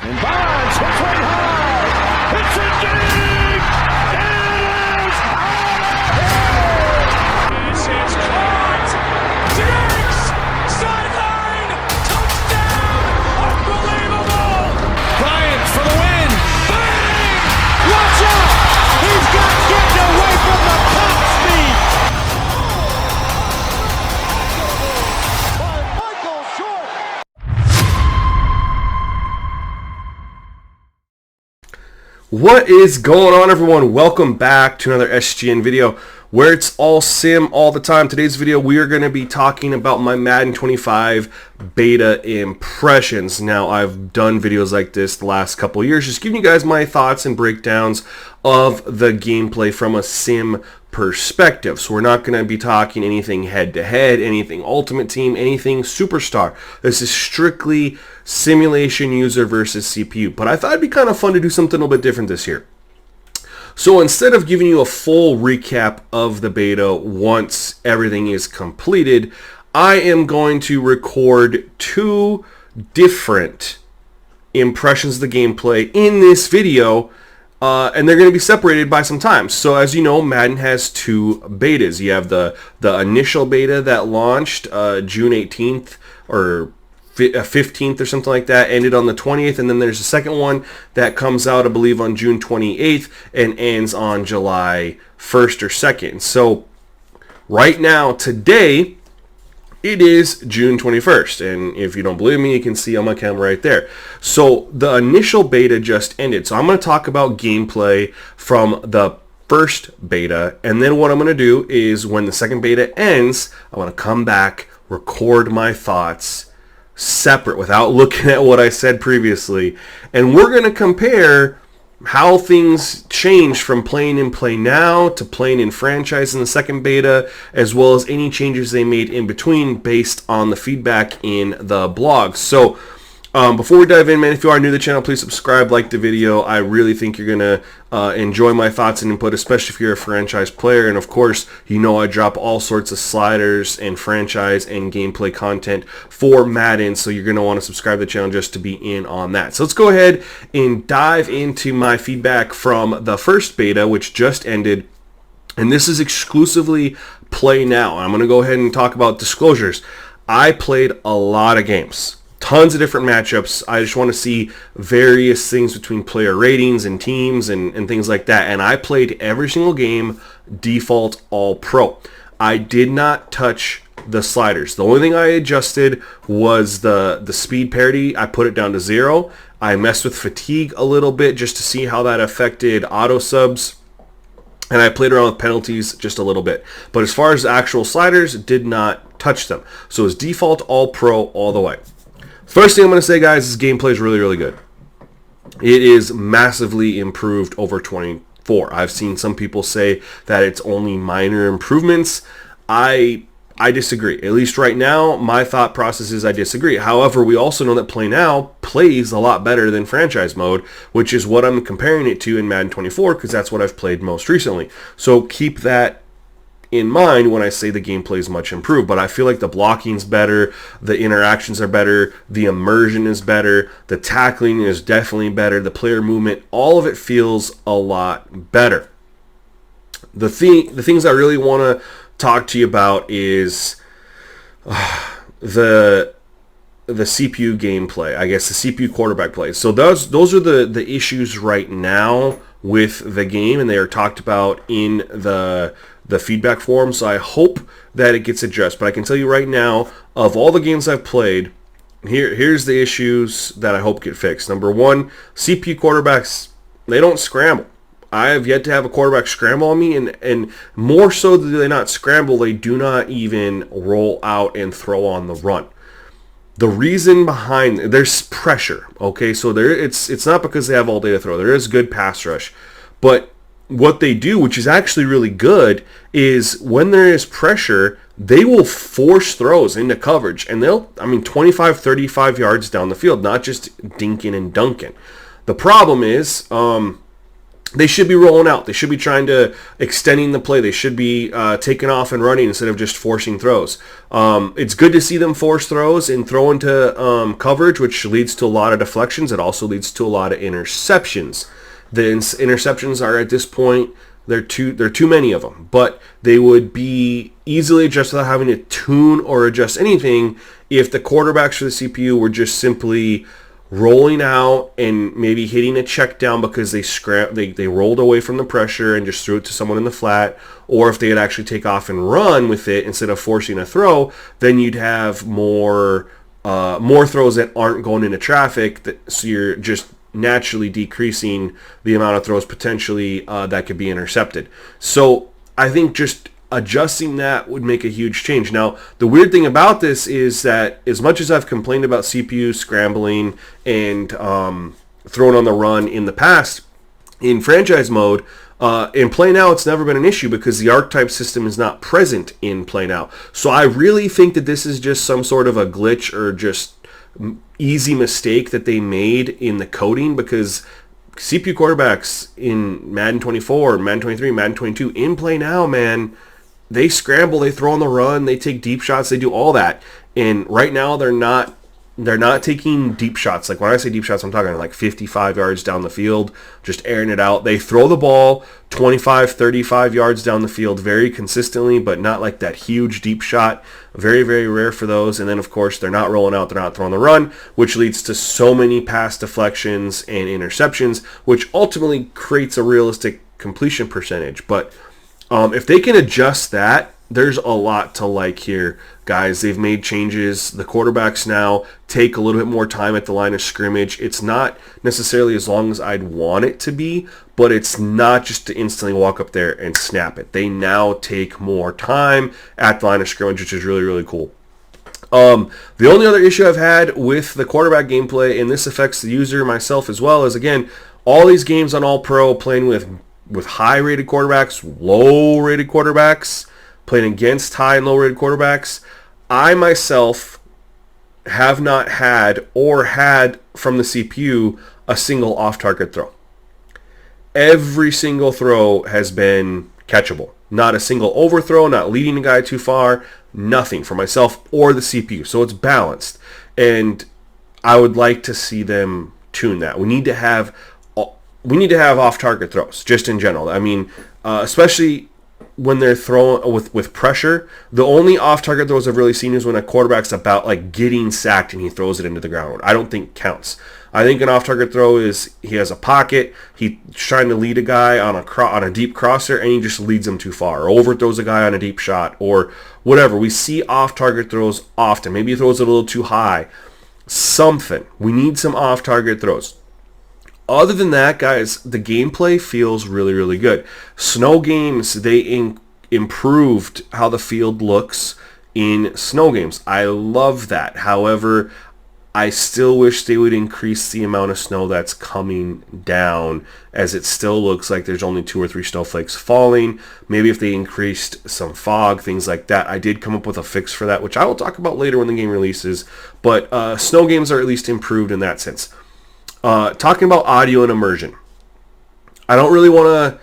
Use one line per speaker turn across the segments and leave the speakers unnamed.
And Bonds hits one high. Hits it deep. It is out of here. This is caught. Diggs. Sideline. Touchdown. Unbelievable. Bryant for the win. Bang. Watch out. He's got getting away from the top speed.
What is going on, everyone? Welcome back to another SGN video where it's all sim all the time. Today's video we are going to be talking about my Madden 25 beta impressions. Now, I've done videos like this the last couple years, just giving you guys my thoughts and breakdowns of the gameplay from a sim perspective. So we're not going to be talking anything head-to-head, anything Ultimate Team, anything Superstar. This is strictly simulation user versus CPU. But I thought it'd be kind of fun to do something a little bit different this year. So instead of giving you a full recap of the beta once everything is completed, I am going to record two different impressions of the gameplay in this video, and they're going to be separated by some time. So as you know, Madden has two betas. You have the initial beta that launched June 18th or 15th or something like that, ended on the 20th, and then there's a second one that comes out, I believe, on June 28th and ends on July 1st or 2nd. So right now, today, it is June 21st, and if you don't believe me, you can see on my camera right there. So the initial beta just ended, so I'm going to talk about gameplay from the first beta, and then what I'm going to do is when the second beta ends, I want to come back, record my thoughts separate without looking at what I said previously, and we're going to compare how things changed from playing in Play Now to playing in Franchise in the second beta, as well as any changes they made in between based on the feedback in the blog. So before we dive in, man, if you are new to the channel, please subscribe, like the video. I really think you're going to enjoy my thoughts and input, especially if you're a franchise player. And of course, you know I drop all sorts of sliders and franchise and gameplay content for Madden, so you're going to want to subscribe to the channel just to be in on that. So let's go ahead and dive into my feedback from the first beta, which just ended. And this is exclusively Play Now. I'm going to go ahead and talk about disclosures. I played a lot of games. Tons of different matchups. I just want to see various things between player ratings and teams and things like that. And I played every single game default all pro. I did not touch the sliders. The only thing I adjusted was the speed parity. I put it down to 0. I messed with fatigue a little bit just to see how that affected auto subs. And I played around with penalties just a little bit. But as far as the actual sliders, did not touch them. So it's default all pro all the way. First thing I'm going to say, guys, this gameplay is really, really good. It is massively improved over 24. I've seen some people say that it's only minor improvements. I disagree. At least right now, my thought process is I disagree. However, we also know that Play Now plays a lot better than Franchise Mode, which is what I'm comparing it to in Madden 24, because that's what I've played most recently. So keep that in mind when I say the gameplay is much improved. But I feel like the blocking's better, the interactions are better, the immersion is better, the tackling is definitely better, the player movement, all of it feels a lot better. The things I really want to talk to you about is the CPU gameplay, I guess the CPU quarterback play. So those are the issues right now with the game, and they are talked about in the feedback forum, so I hope that it gets addressed. But I can tell you right now, of all the games I've played, here's the issues that I hope get fixed. Number one, CPU quarterbacks, they don't scramble. I have yet to have a quarterback scramble on me, and more so than they not scramble, they do not even roll out and throw on the run. The reason behind, there's pressure, okay? So it's not because they have all day to throw. There is good pass rush. But what they do, which is actually really good, is when there is pressure, they will force throws into coverage. And 25, 35 yards down the field, not just dinking and dunking. The problem is, they should be rolling out. They should be trying to extending the play. They should be taking off and running instead of just forcing throws. It's good to see them force throws and throw into coverage, which leads to a lot of deflections. It also leads to a lot of interceptions. The interceptions are at this point, there are too many of them, but they would be easily adjusted without having to tune or adjust anything if the quarterbacks for the CPU were just simply rolling out and maybe hitting a check down because they rolled away from the pressure and just threw it to someone in the flat, or if they would actually take off and run with it instead of forcing a throw, then you'd have more throws that aren't going into traffic, so you're just naturally decreasing the amount of throws potentially that could be intercepted. So I think just adjusting that would make a huge change. Now, the weird thing about this is that as much as I've complained about CPU scrambling and throwing on the run in the past, in franchise mode, in Play Now, it's never been an issue because the archetype system is not present in Play Now. So I really think that this is just some sort of a glitch or just easy mistake that they made in the coding, because CPU quarterbacks in Madden 24, Madden 23, Madden 22, in Play Now, man, they scramble, they throw on the run, they take deep shots, they do all that. And right now they're not taking deep shots. Like when I say deep shots, I'm talking like 55 yards down the field, just airing it out. They throw the ball 25, 35 yards down the field very consistently, but not like that huge deep shot. Very, very rare for those. And then, of course, they're not rolling out, they're not throwing the run, which leads to so many pass deflections and interceptions, which ultimately creates a realistic completion percentage. But if they can adjust that, there's a lot to like here, guys. They've made changes. The quarterbacks now take a little bit more time at the line of scrimmage. It's not necessarily as long as I'd want it to be, but it's not just to instantly walk up there and snap it. They now take more time at the line of scrimmage, which is really, really cool. The only other issue I've had with the quarterback gameplay, and this affects the user, myself as well, is, again, all these games on All Pro playing with high-rated quarterbacks, low-rated quarterbacks, playing against high and low-rated quarterbacks. I myself have not had or had from the CPU a single off-target throw. Every single throw has been catchable. Not a single overthrow, not leading a guy too far, nothing for myself or the CPU. So it's balanced. And I would like to see them tune that. We need to have off-target throws, just in general. I mean, especially when they're thrown with pressure. The only off-target throws I've really seen is when a quarterback's about like getting sacked and he throws it into the ground. I don't think counts. I think an off-target throw is he has a pocket, he's trying to lead a guy on a deep crosser, and he just leads him too far, or overthrows a guy on a deep shot, or whatever. We see off-target throws often. Maybe he throws it a little too high. Something. We need some off-target throws. Other than that, guys, the gameplay feels really, really good. Snow games, they improved how the field looks in snow games. I love that. However, I still wish they would increase the amount of snow that's coming down, as it still looks like there's only 2 or 3 snowflakes falling. Maybe if they increased some fog, things like that. I did come up with a fix for that, which I will talk about later when the game releases. But snow games are at least improved in that sense. Talking about audio and immersion, I don't really want to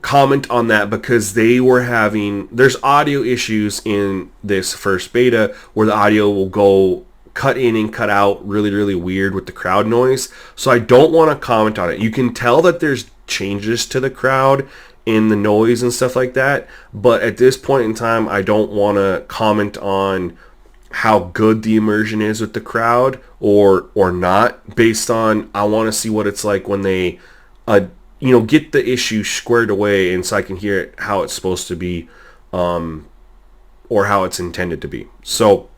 comment on that because there's audio issues in this first beta where the audio will go cut in and cut out really, really weird with the crowd noise. So I don't want to comment on it. You can tell that there's changes to the crowd in the noise and stuff like that, but at this point in time, I don't want to comment on how good the immersion is with the crowd or not, based on I want to see what it's like when they get the issue squared away, and so I can hear it how it's supposed to be, or how it's intended to be. So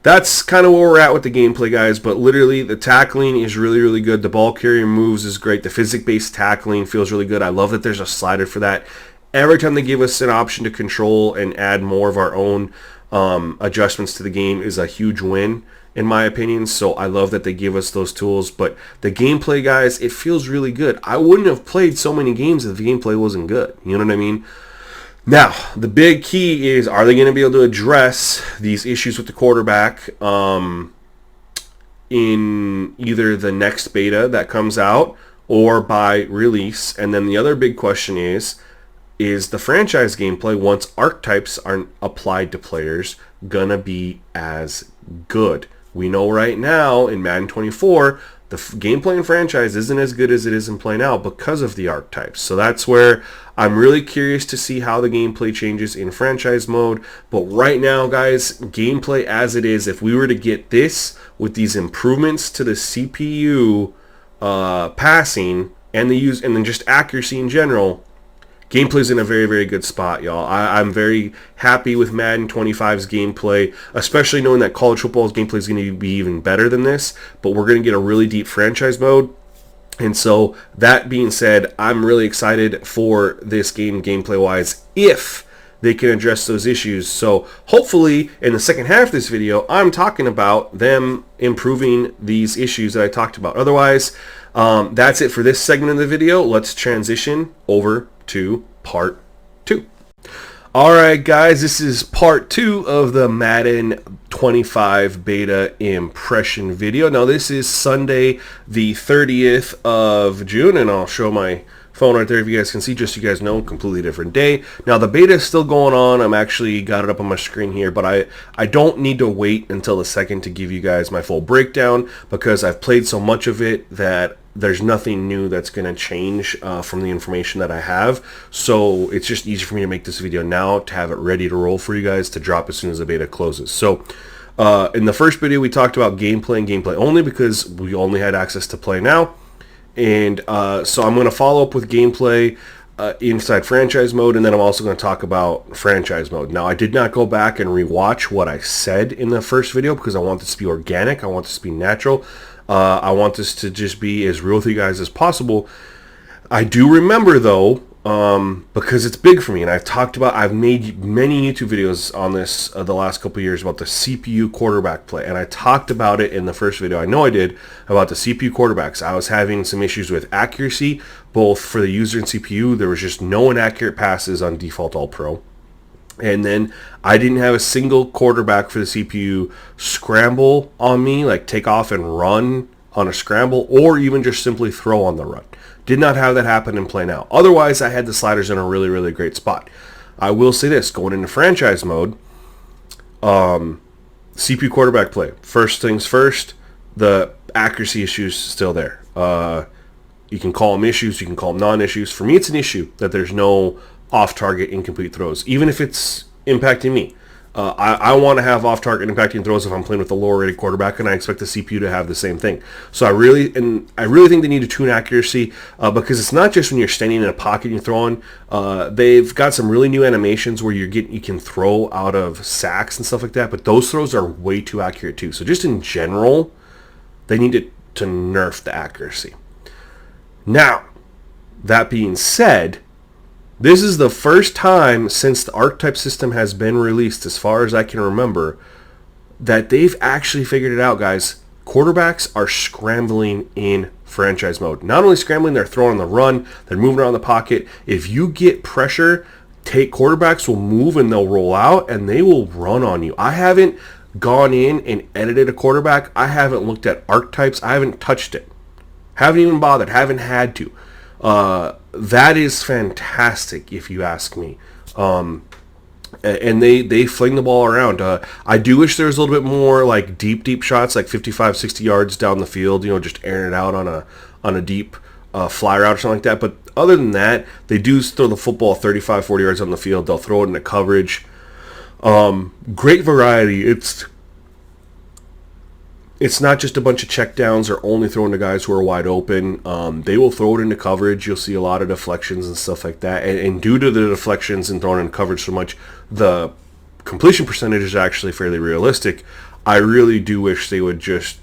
that's kind of where we're at with the gameplay, guys. But literally, the tackling is really, really good. The ball carrier moves is great. The physics-based tackling feels really good. I love that there's a slider for that. Every time they give us an option to control and add more of our own adjustments to the game is a huge win, in my opinion. So I love that they give us those tools. But the gameplay, guys, it feels really good. I wouldn't have played so many games if the gameplay wasn't good. You know what I mean? Now, the big key is, are they going to be able to address these issues with the quarterback in either the next beta that comes out or by release. And then the other big question is the franchise gameplay, once archetypes are applied to players, gonna be as good? We know right now in Madden 24, the gameplay in franchise isn't as good as it is in play now because of the archetypes. So that's where I'm really curious to see how the gameplay changes in franchise mode. But right now, guys, gameplay as it is, if we were to get this with these improvements to the CPU passing and and then just accuracy in general, gameplay's in a very, very good spot, y'all. I'm very happy with Madden 25's gameplay, especially knowing that college football's gameplay is going to be even better than this, but we're going to get a really deep franchise mode. And so, that being said, I'm really excited for this game gameplay-wise if they can address those issues. So, hopefully, in the second half of this video, I'm talking about them improving these issues that I talked about. Otherwise, that's it for this segment of the video. Let's transition over to part 2. Alright guys, this is part 2 of the Madden 25 beta impression video. Now this is Sunday the 30th of June, and I'll show my phone right there if you guys can see, just so you guys know, completely different day. Now the beta is still going on. I'm actually got it up on my screen here, but I don't need to wait until the second to give you guys my full breakdown, because I've played so much of it that there's nothing new that's going to change from the information that I have. So it's just easy for me to make this video now to have it ready to roll for you guys to drop as soon as the beta closes. So in the first video we talked about gameplay and gameplay only, because we only had access to play now. And so I'm going to follow up with gameplay inside franchise mode, and then I'm also going to talk about franchise mode. Now I did not go back and rewatch what I said in the first video, because I want this to be organic. I want this to be natural. I want this to just be as real with you guys as possible. I do remember though, because it's big for me, and I've made many YouTube videos on this the last couple of years about the CPU quarterback play, and I talked about it in the first video. I know I did, about the CPU quarterbacks. I was having some issues with accuracy, both for the user and CPU. There was just no inaccurate passes on default All-Pro. And then I didn't have a single quarterback for the CPU scramble on me, like take off and run on a scramble, or even just simply throw on the run. Did not have that happen in play now. Otherwise, I had the sliders in a really, really great spot. I will say this, going into franchise mode, CPU quarterback play. First things first, the accuracy issues still there. You can call them issues, you can call them non-issues. For me, it's an issue that there's no off-target incomplete throws, even if it's impacting me. I want to have off-target impacting throws if I'm playing with a lower-rated quarterback, and I expect the CPU to have the same thing. So I really think they need to tune accuracy, because it's not just when you're standing in a pocket and you're throwing. They've got some really new animations where you can throw out of sacks and stuff like that, but those throws are way too accurate too. So just in general, they need to nerf the accuracy. Now, that being said, this is the first time since the archetype system has been released, as far as I can remember, that they've actually figured it out, guys. Quarterbacks are scrambling in franchise mode. Not only scrambling, they're throwing on the run, they're moving around the pocket. If you get pressure, quarterbacks will move and they'll roll out and they will run on you. I haven't gone in and edited a quarterback. I haven't looked at archetypes. I haven't touched it. Haven't even bothered. Haven't had to. That is fantastic, if you ask me. And they fling the ball around. I do wish there was a little bit more like deep shots, like 55, 60 yards down the field, just airing it out on a deep fly route or something like that. But other than that, they do throw the football 35, 40 yards on the field. They'll throw it into coverage. Great variety. It's not just a bunch of checkdowns or only throwing to guys who are wide open. They will throw it into coverage. You'll see a lot of deflections and stuff like that. And due to the deflections and throwing in coverage so much, the completion percentage is actually fairly realistic. I really do wish they would just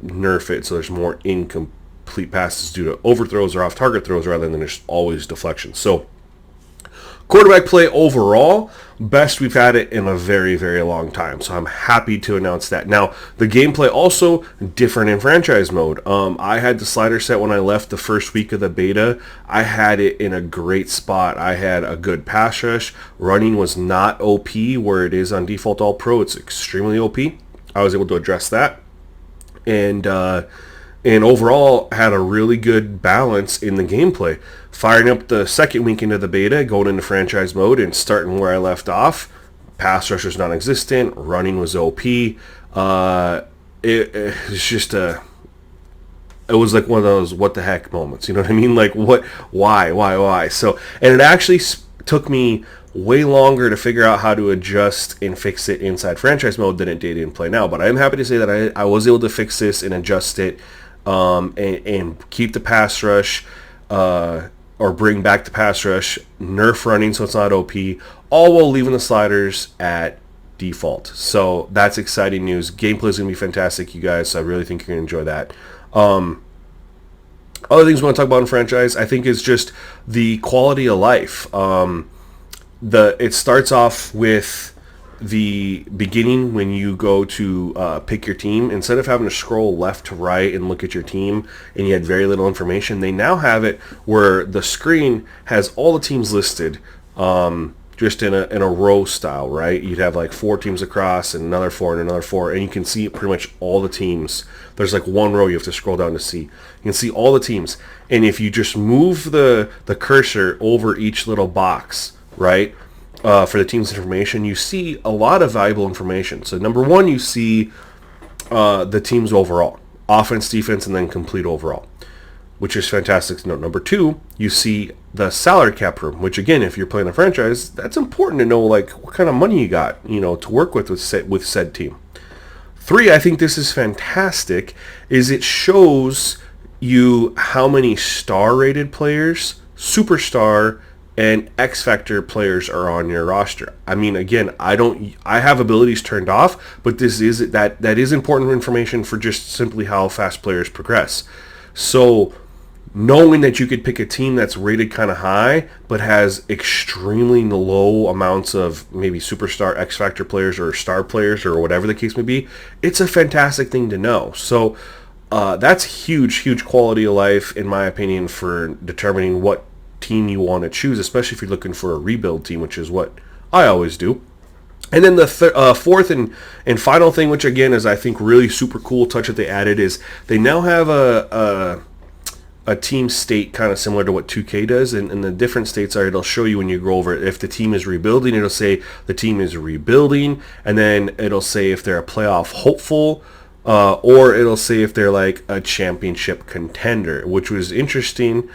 nerf it so there's more incomplete passes due to overthrows or off-target throws rather than just always deflections. So, quarterback play overall, best we've had it in a very, very long time. So I'm happy to announce that. Now, the gameplay also different in franchise mode. I had the slider set when I left the first week of the beta. I had it in a great spot. I had a good pass rush. Running was not OP where it is on default All-Pro. It's extremely OP. I was able to address that. And and overall had a really good balance in the gameplay. Firing up the second week into the beta, going into franchise mode and starting where I left off, pass rush was non-existent, running was OP. It's just it was like one of those what the heck moments, you know what I mean? Like, what, why? So, and it actually took me way longer to figure out how to adjust and fix it inside franchise mode than it did in play now. But I am happy to say that I was able to fix this and adjust it, and keep the pass rush, or bring back the pass rush, nerf running so it's not OP, all while leaving the sliders at default. So that's exciting news. Gameplay is going to be fantastic, you guys. So I really think you're going to enjoy that. Other things we want to talk about in franchise, I think, is just the quality of life. It starts off with the beginning when you go to pick your team. Instead of having to scroll left to right and look at your team and you had very little information, they now have it where the screen has all the teams listed, just in a row style, right? You'd have like 4 teams across and another 4 and another 4, and you can see pretty much all the teams. There's like one row you have to scroll down to see. You can see all the teams, and if you just move the cursor over each little box, right, for the team's information, you see a lot of valuable information. So number one, you see the team's overall, offense, defense, and then complete overall, which is fantastic to know. Number two, you see the salary cap room, which again, if you're playing a franchise, that's important to know, like what kind of money you got, to work with said team. 3, I think this is fantastic, is it shows you how many star-rated players, superstar, and X Factor players are on your roster. I mean, again, I have abilities turned off, but that is important information for just simply how fast players progress. So knowing that you could pick a team that's rated kind of high but has extremely low amounts of maybe superstar, X Factor players or star players or whatever the case may be, it's a fantastic thing to know. So that's huge quality of life, in my opinion, for determining what team you want to choose, especially if you're looking for a rebuild team, which is what I always do. And then the fourth and final thing, which again is I think really super cool touch that they added, is they now have a team state kind of similar to what 2K does, and the different states are, it'll show you when you go over it. If the team is rebuilding, it'll say the team is rebuilding, and then it'll say if they're a playoff hopeful, or it'll say if they're like a championship contender, which was interesting.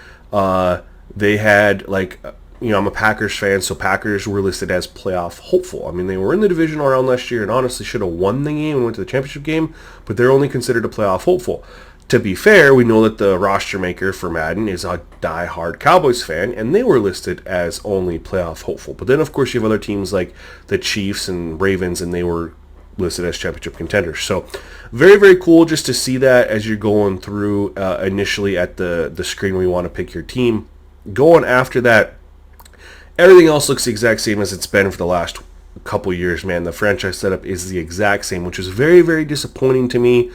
They had like, I'm a Packers fan, so Packers were listed as playoff hopeful. I mean, they were in the divisional round last year and honestly should have won the game and went to the championship game, but they're only considered a playoff hopeful. To be fair, we know that the roster maker for Madden is a die-hard Cowboys fan, and they were listed as only playoff hopeful. But then, of course, you have other teams like the Chiefs and Ravens, and they were listed as championship contenders. So very cool just to see that as you're going through initially at the screen where you want to pick your team. Going after that, everything else looks the exact same as it's been for the last couple years, man. The franchise setup is the exact same, which is very disappointing to me.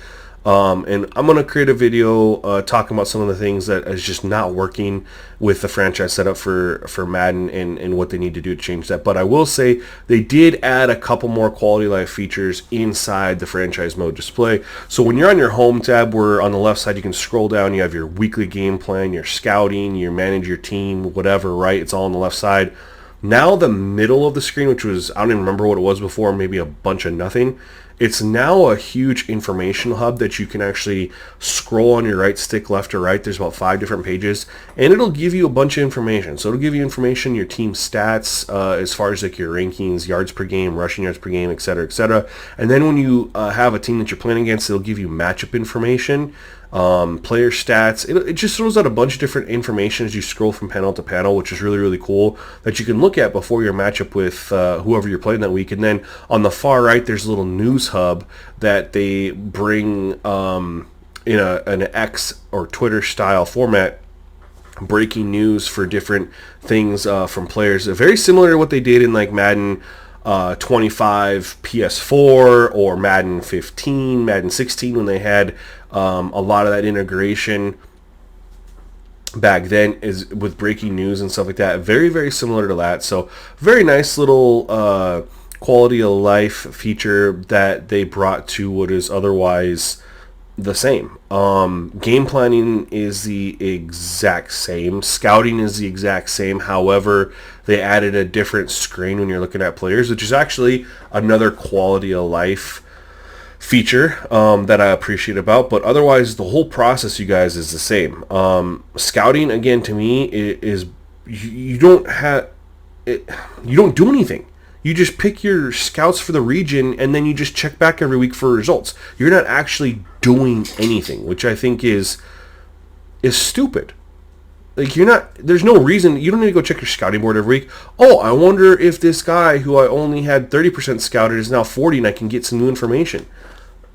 And I'm going to create a video talking about some of the things that is just not working with the franchise setup for Madden and what they need to do to change that. But I will say they did add a couple more quality life features inside the franchise mode display. So when you're on your home tab, where on the left side you can scroll down, you have your weekly game plan, your scouting, you manage your team, whatever, right? It's all on the left side. Now the middle of the screen, which was, I don't even remember what it was before, maybe a bunch of nothing. It's now a huge information hub that you can actually scroll on your right stick left or right. There's about 5 different pages, and it'll give you a bunch of information. So it'll give you information, your team stats, as far as like your rankings, yards per game, rushing yards per game, etc., etc. And then when you have a team that you're playing against, it'll give you matchup information, player stats. It just throws out a bunch of different information as you scroll from panel to panel, which is really cool, that you can look at before your matchup with whoever you're playing that week. And then on the far right, there's a little news hub that they bring in an X or Twitter style format, breaking news for different things from players. Very similar to what they did in like Madden 25 PS4 or Madden 15, Madden 16, when they had a lot of that integration back then is with breaking news and stuff like that. Very similar to that. So very nice little quality of life feature that they brought to what is otherwise the same. Game planning is the exact same. Scouting is the exact same. However, they added a different screen when you're looking at players, which is actually another quality of life feature that I appreciate about. But otherwise, the whole process, you guys, is the same. Scouting, again, to me, is you don't have it. You don't do anything. You just pick your scouts for the region, and then you just check back every week for results. You're not actually doing anything, which I think is stupid. Like, you're not. There's no reason. You don't need to go check your scouting board every week. Oh, I wonder if this guy who I only had 30% scouted is now 40, and I can get some new information.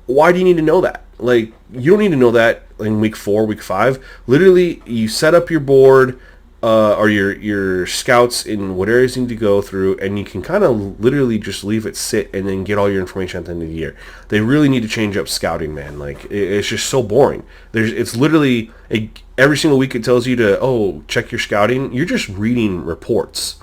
Why do you need to know that? Like, you don't need to know that in week 4, week 5. Literally, you set up your board. Or your scouts in what areas you need to go through, and you can kind of literally just leave it sit and then get all your information at the end of the year. They really need to change up scouting, man. Like, it's just so boring. It's literally every single week it tells you to check your scouting. You're just reading reports.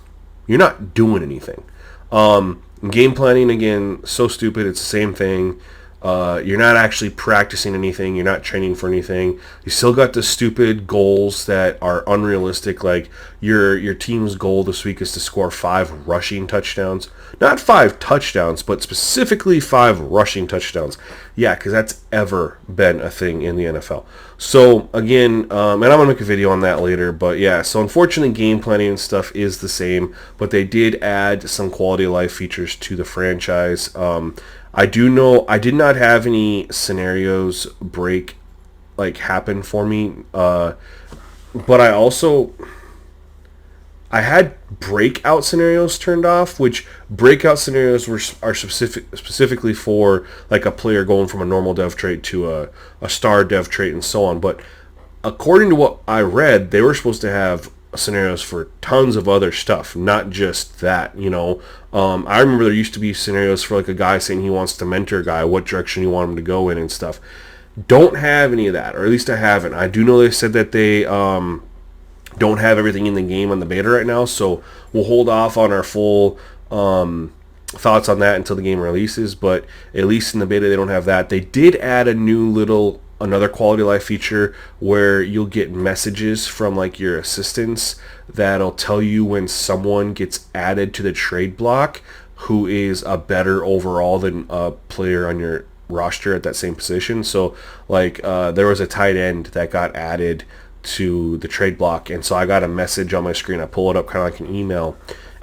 You're not doing anything. Game planning, again, so stupid. It's the same thing. You're not actually practicing anything. You're not training for anything. You still got the stupid goals that are unrealistic. Like your team's goal this week is to score 5 rushing touchdowns. Not 5 touchdowns, but specifically 5 rushing touchdowns. Yeah, because that's ever been a thing in the NFL. So again, and I'm going to make a video on that later. But yeah, so unfortunately game planning and stuff is the same. But they did add some quality of life features to the franchise. I do know I did not have any scenarios happen for me, but I had breakout scenarios turned off, which breakout scenarios are specifically for like a player going from a normal dev trait to a star dev trait and so on. But according to what I read, they were supposed to have scenarios for tons of other stuff, not just that, I remember there used to be scenarios for like a guy saying he wants to mentor a guy, what direction you want him to go in and stuff. Don't have any of that, or at least I haven't. I do know they said that they don't have everything in the game on the beta right now, so we'll hold off on our full thoughts on that until the game releases, but at least in the beta they don't have that. They did add another quality of life feature where you'll get messages from like your assistants that'll tell you when someone gets added to the trade block who is a better overall than a player on your roster at that same position. So like there was a tight end that got added to the trade block, and so I got a message on my screen. I pull it up kind of like an email,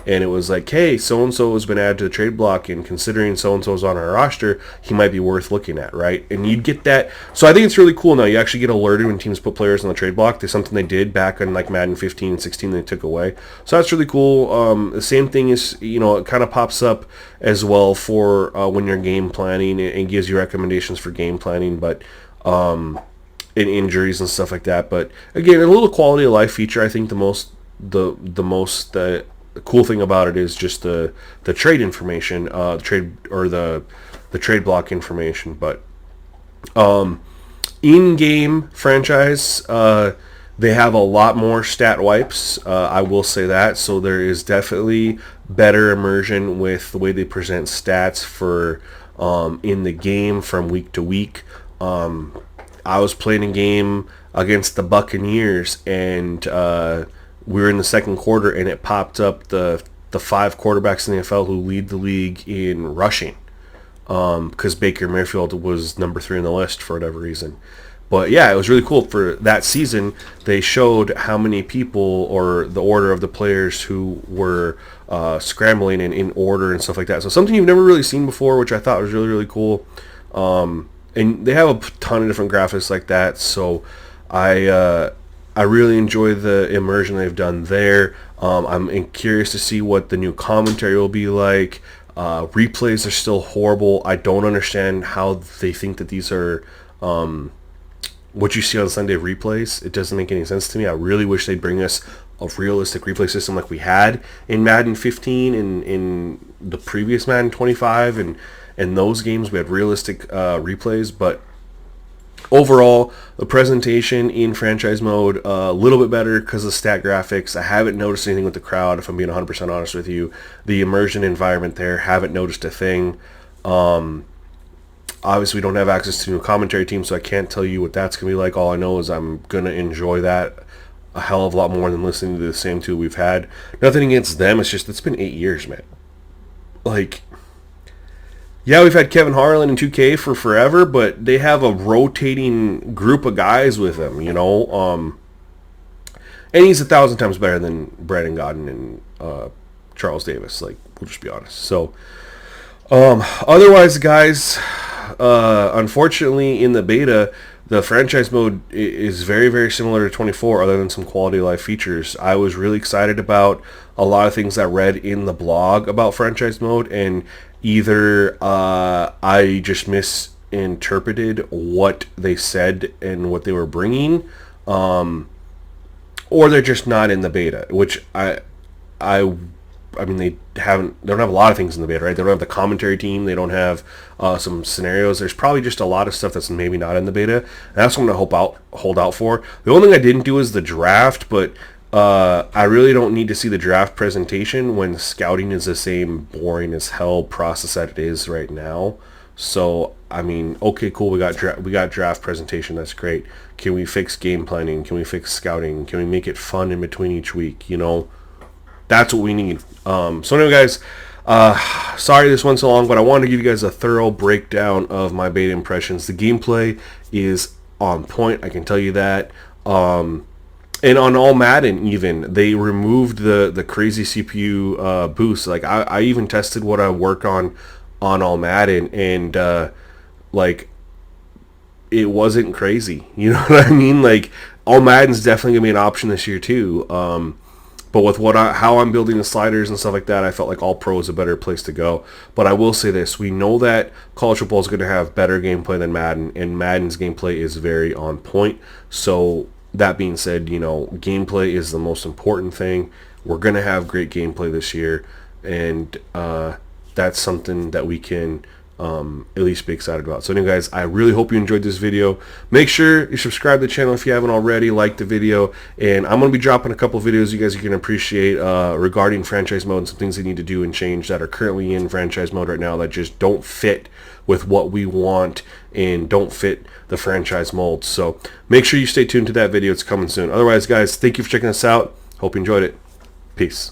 and it was like, hey, so-and-so has been added to the trade block, and considering so-and-so's on our roster, he might be worth looking at, right? And you'd get that. So I think it's really cool now. You actually get alerted when teams put players on the trade block. There's something they did back in like Madden 15 and 16 they took away. So that's really cool. The same thing is, it kind of pops up as well for when you're game planning, and gives you recommendations for game planning, but in injuries and stuff like that. But again, a little quality of life feature. I think the most cool thing about it is just the trade information, the trade block information. But in-game franchise, they have a lot more stat wipes. I will say that. So there is definitely better immersion with the way they present stats for in the game from week to week. I was playing a game against the Buccaneers, and we were in the second quarter, and it popped up the 5 quarterbacks in the NFL who lead the league in rushing, because Baker Mayfield was number 3 on the list for whatever reason. But yeah, it was really cool. For that season, they showed how many people, or the order of the players who were scrambling in order and stuff like that. So something you've never really seen before, which I thought was really, really cool. And they have a ton of different graphics like that, so I really enjoy the immersion they've done there. I'm curious to see what the new commentary will be like. Replays are still horrible. I don't understand how they think that these are what you see on Sunday replays. It doesn't make any sense to me. I really wish they'd bring us a realistic replay system like we had in Madden 15 and in the previous Madden 25, and in those games we had realistic replays. But overall, the presentation in franchise mode a little bit better because of stat graphics. I haven't noticed anything with the crowd, if I'm being 100% honest with you. The immersion environment there, haven't noticed a thing. Obviously, we don't have access to a commentary team, so I can't tell you what that's going to be like. All I know is I'm going to enjoy that a hell of a lot more than listening to the same two we've had. Nothing against them. It's just, it's been 8 years, man. Like, yeah, we've had Kevin Harlan and 2K for forever, but they have a rotating group of guys with them, you know. And he's 1,000 times better than Brandon Godden and Charles Davis. Like, we'll just be honest. So, otherwise, guys, unfortunately, in the beta, the franchise mode is very, very similar to 24, other than some quality of life features. I was really excited about a lot of things I read in the blog about franchise mode, and either I just misinterpreted what they said and what they were bringing, or they're just not in the beta, which I mean, they don't have a lot of things in the beta, right? They don't have the commentary team. They don't have some scenarios. There's probably just a lot of stuff that's maybe not in the beta. And that's what I'm going to hold out for. The only thing I didn't do is the draft, but I really don't need to see the draft presentation when scouting is the same boring as hell process that it is right now. So, I mean, okay, cool, we got draft presentation, that's great. Can we fix game planning? Can we fix scouting? Can we make it fun in between each week, you know? That's what we need. So anyway, guys, sorry this went so long, but I wanted to give you guys a thorough breakdown of my beta impressions. The gameplay is on point, I can tell you that. And on all Madden, even, they removed the crazy CPU boost. Like, I even tested what I worked on all Madden, and like, it wasn't crazy. You know what I mean? Like, all Madden's definitely gonna be an option this year too. But with how I'm building the sliders and stuff like that, I felt like All Pro is a better place to go. But I will say this: we know that college football is going to have better gameplay than Madden, and Madden's gameplay is very on point. So that being said, you know, gameplay is the most important thing. We're going to have great gameplay this year, and that's something that we can at least be excited about. So anyway, guys, I really hope you enjoyed this video. Make sure you subscribe to the channel if you haven't already, like the video, and I'm going to be dropping a couple of videos you guys can appreciate regarding franchise mode and some things they need to do and change that are currently in franchise mode right now that just don't fit with what we want and don't fit the franchise mold. So make sure you stay tuned to that video. It's coming soon. Otherwise, guys, thank you for checking us out. Hope you enjoyed it. Peace.